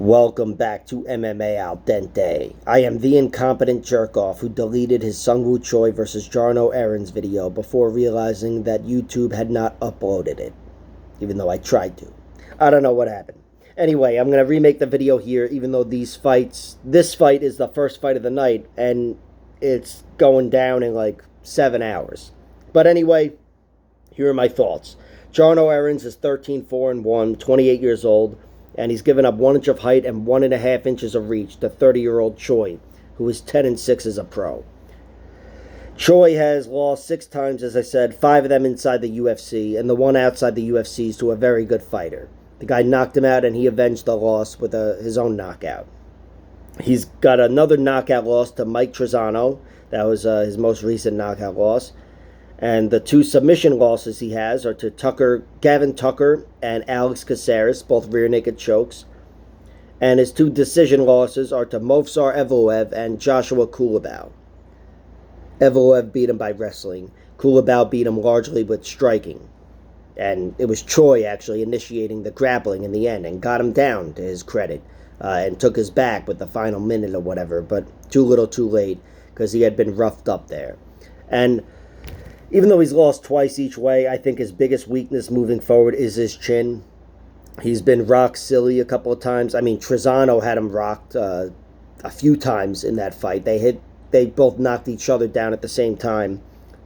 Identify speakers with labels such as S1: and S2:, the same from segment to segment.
S1: Welcome back to MMA Al Dente. I am the incompetent jerk-off who deleted his Seungwoo Choi versus Jarno Errens video before realizing that YouTube had not uploaded it, even though I tried to. I don't know what happened. Anyway, I'm going to remake the video here, even though this fight is the first fight of the night, and it's going down in like 7 hours. But anyway, here are my thoughts. Jarno Errens is 13-4-1, 28 years old, and he's given up 1 inch of height and 1.5 inches of reach to 30-year-old Choi, who is 10-6 as a pro. Choi has lost 6 times, as I said, 5 of them inside the UFC, and the one outside the UFC is to a very good fighter. The guy knocked him out, and he avenged the loss with his own knockout. He's got another knockout loss to Mike Trizano. That was his most recent knockout loss. And the 2 submission losses he has are to Gavin Tucker and Alex Caceres, both rear naked chokes. And his 2 decision losses are to Movsar Evloev and Joshua Kulabau. Evloev beat him by wrestling. Kulabau beat him largely with striking. And it was Choi actually initiating the grappling in the end and got him down, to his credit, and took his back with the final minute or whatever, but too little too late because he had been roughed up there. And even though he's lost twice each way, I think his biggest weakness moving forward is his chin. He's been rocked silly a couple of times. I mean, Trizano had him rocked a few times in that fight. They both knocked each other down at the same time.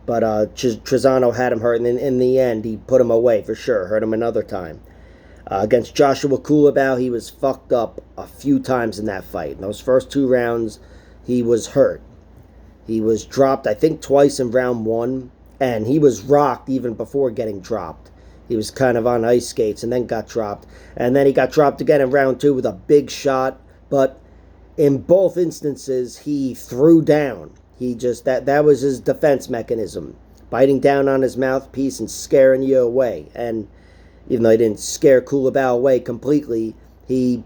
S1: But Trizano had him hurt, and in the end, he put him away for sure. Hurt him another time. Against Joshua Kulabau, he was fucked up a few times in that fight. In those first 2 rounds, he was hurt. He was dropped, I think, twice in round 1. And he was rocked even before getting dropped. He was kind of on ice skates and then got dropped. And then he got dropped again in round 2 with a big shot. But in both instances, he threw down. He just, that was his defense mechanism. Biting down on his mouthpiece and scaring you away. And even though he didn't scare Kulabau away completely, he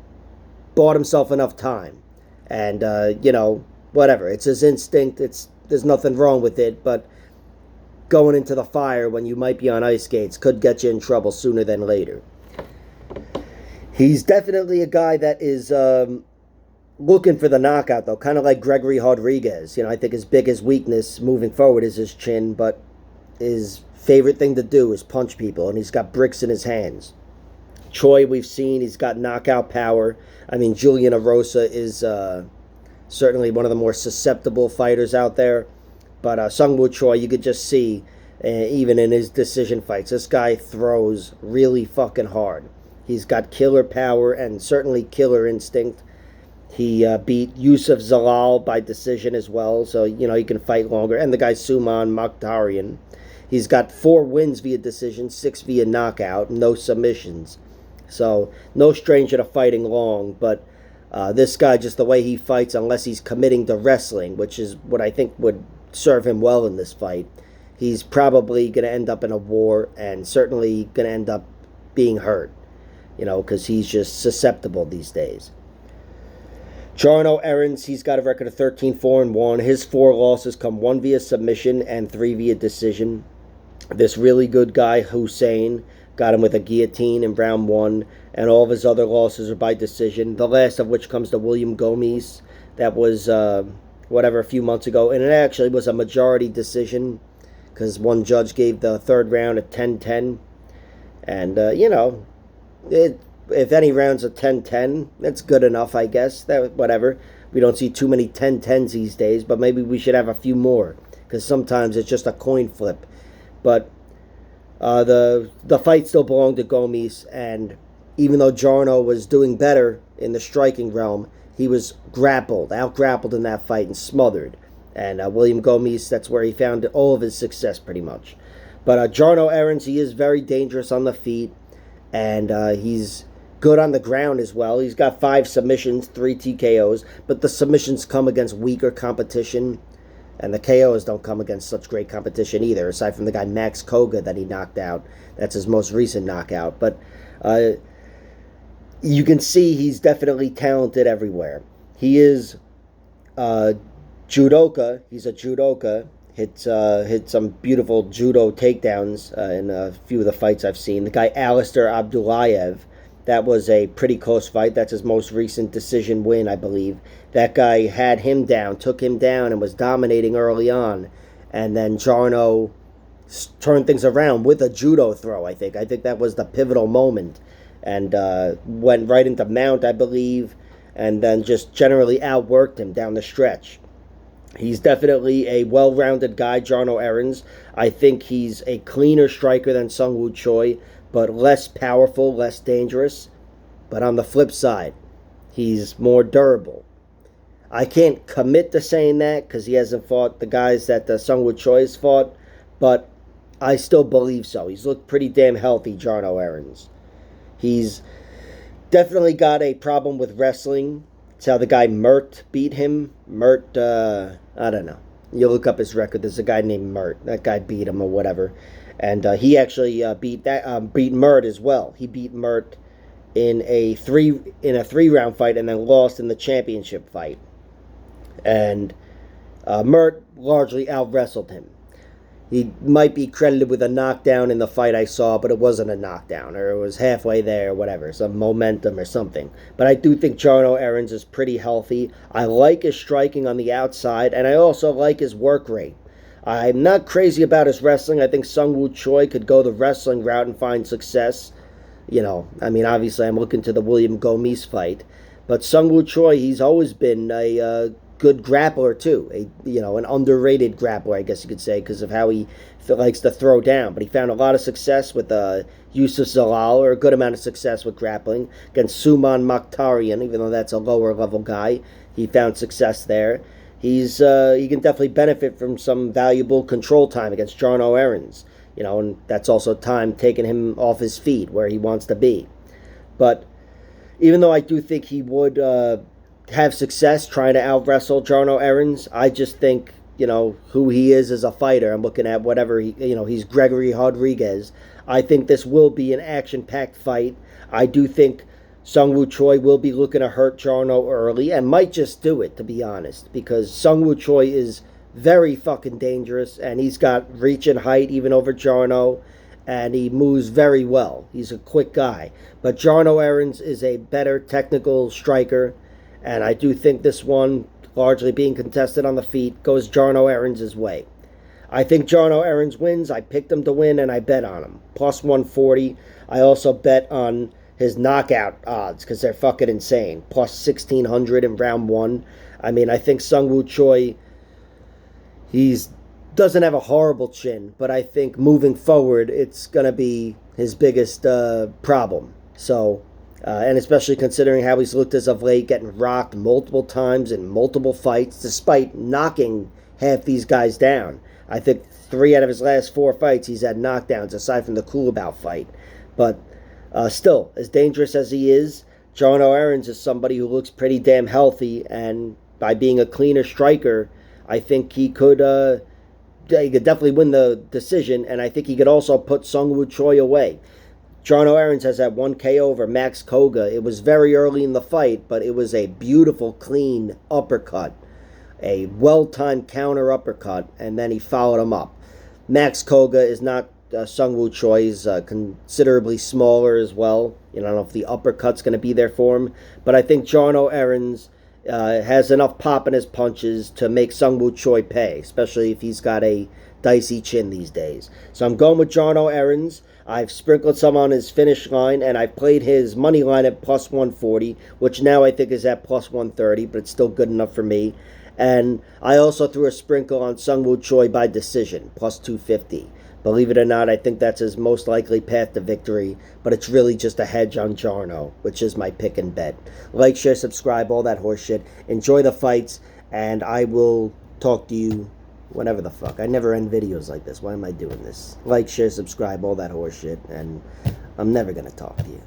S1: bought himself enough time. And, whatever. It's his instinct. There's nothing wrong with it. But going into the fire when you might be on ice skates could get you in trouble sooner than later. He's definitely a guy that is looking for the knockout, though, kind of like Gregory Rodriguez. I think his biggest weakness moving forward is his chin, but his favorite thing to do is punch people, and he's got bricks in his hands. Choi, we've seen, he's got knockout power. I mean, Julian Erosa is certainly one of the more susceptible fighters out there. But Seungwoo Choi, you could just see, even in his decision fights, this guy throws really fucking hard. He's got killer power and certainly killer instinct. He beat Yusuf Zalal by decision as well, so, he can fight longer. And the guy Suman Mokhtarian. He's got 4 wins via decision, 6 via knockout, no submissions. So, no stranger to fighting long, but this guy, just the way he fights, unless he's committing to wrestling, which is what I think would serve him well in this fight, he's probably going to end up in a war and certainly going to end up being hurt, because he's just susceptible these days. Jarno Errens, he's got a record of 13-4-1. His 4 losses come 1 via submission and 3 via decision. This really good guy, Hussein, got him with a guillotine in round 1, and all of his other losses are by decision, the last of which comes to William Gomes. That was a few months ago, and it actually was a majority decision because one judge gave the 3rd round a 10-10, and if any round's a 10-10, that's good enough, I guess. Whatever, we don't see too many 10-10s these days, but maybe we should have a few more because sometimes it's just a coin flip. But the fight still belonged to Gomes, and even though Jarno was doing better in the striking realm, he was out-grappled in that fight and smothered. And William Gomes, that's where he found all of his success pretty much. But Jarno Errens, he is very dangerous on the feet. And he's good on the ground as well. He's got 5 submissions, 3 TKOs. But the submissions come against weaker competition. And the KOs don't come against such great competition either, aside from the guy Max Koga that he knocked out. That's his most recent knockout. But you can see he's definitely talented everywhere. He is judoka. He's a judoka. Hit some beautiful judo takedowns in a few of the fights I've seen. The guy Alistair Abdullayev, That was a pretty close fight. That's his most recent decision win, I believe. That guy had him down, took him down, and was dominating early on. And then Jarno turned things around with a judo throw, I think. I think that was the pivotal moment. And went right into mount, I believe, and then just generally outworked him down the stretch. He's definitely a well-rounded guy, Jarno Errens. I think he's a cleaner striker than Seungwoo Choi, but less powerful, less dangerous. But on the flip side, he's more durable. I can't commit to saying that because he hasn't fought the guys that Seungwoo Choi has fought, but I still believe so. He's looked pretty damn healthy, Jarno Errens. He's definitely got a problem with wrestling. It's how the guy Mert beat him. Mert, I don't know. You look up his record. There's a guy named Mert. That guy beat him or whatever. And he actually beat Mert as well. He beat Mert in a three-round fight and then lost in the championship fight. And Mert largely out-wrestled him. He might be credited with a knockdown in the fight I saw, but it wasn't a knockdown, or it was halfway there, or whatever, some momentum or something. But I do think Jarno Errens is pretty healthy. I like his striking on the outside, and I also like his work rate. I'm not crazy about his wrestling. I think Seungwoo Choi could go the wrestling route and find success. Obviously I'm looking to the William Gomis fight. But Seungwoo Choi, he's always been a good grappler too, an underrated grappler, I guess you could say, because of how he likes to throw down. But he found a lot of success with Yusuf Zalal, or a good amount of success with grappling against Suman Mokhtarian, even though that's a lower level guy. He found success there. He can definitely benefit from some valuable control time against Jarno Errens, and that's also time taking him off his feet where he wants to be. But even though I do think he would have success trying to out-wrestle Jarno Errens, I just think, who he is as a fighter. I'm looking at whatever he's Gregory Rodriguez. I think this will be an action-packed fight. I do think Seungwoo Choi will be looking to hurt Jarno early, and might just do it, to be honest, because Seungwoo Choi is very fucking dangerous, and he's got reach and height even over Jarno, and he moves very well. He's a quick guy. But Jarno Errens is a better technical striker, and I do think this one, largely being contested on the feet, goes Jarno Errens' way. I think Jarno Errens wins. I picked him to win, and I bet on him. Plus 140. I also bet on his knockout odds, because they're fucking insane. Plus 1,600 in round one. I think Seungwoo Choi, doesn't have a horrible chin, but I think moving forward, it's going to be his biggest problem. So, and especially considering how he's looked as of late, getting rocked multiple times in multiple fights, despite knocking half these guys down. I think 3 out of his last 4 fights, he's had knockdowns, aside from the Coolabout fight. But still, as dangerous as he is, Jarno Errens is somebody who looks pretty damn healthy, and by being a cleaner striker, I think he could definitely win the decision, and I think he could also put Seungwoo Choi away. Jarno Errens has that 1 KO over Max Koga. It was very early in the fight, but it was a beautiful, clean uppercut. A well-timed counter uppercut, and then he followed him up. Max Koga is not Seungwoo Choi. He's considerably smaller as well. I don't know if the uppercut's going to be there for him, but I think Jarno Errens has enough pop in his punches to make Seungwoo Choi pay, especially if he's got a dicey chin these days. So I'm going with Jarno Errens. I've sprinkled some on his finish line, and I've played his money line at plus 140, which now I think is at plus 130, but it's still good enough for me. And I also threw a sprinkle on Seungwoo Choi by decision, plus 250. Believe it or not, I think that's his most likely path to victory, but it's really just a hedge on Jarno, which is my pick and bet. Like, share, subscribe, all that horseshit. Enjoy the fights, and I will talk to you whenever the fuck. I never end videos like this. Why am I doing this? Like, share, subscribe, all that horseshit, and I'm never going to talk to you.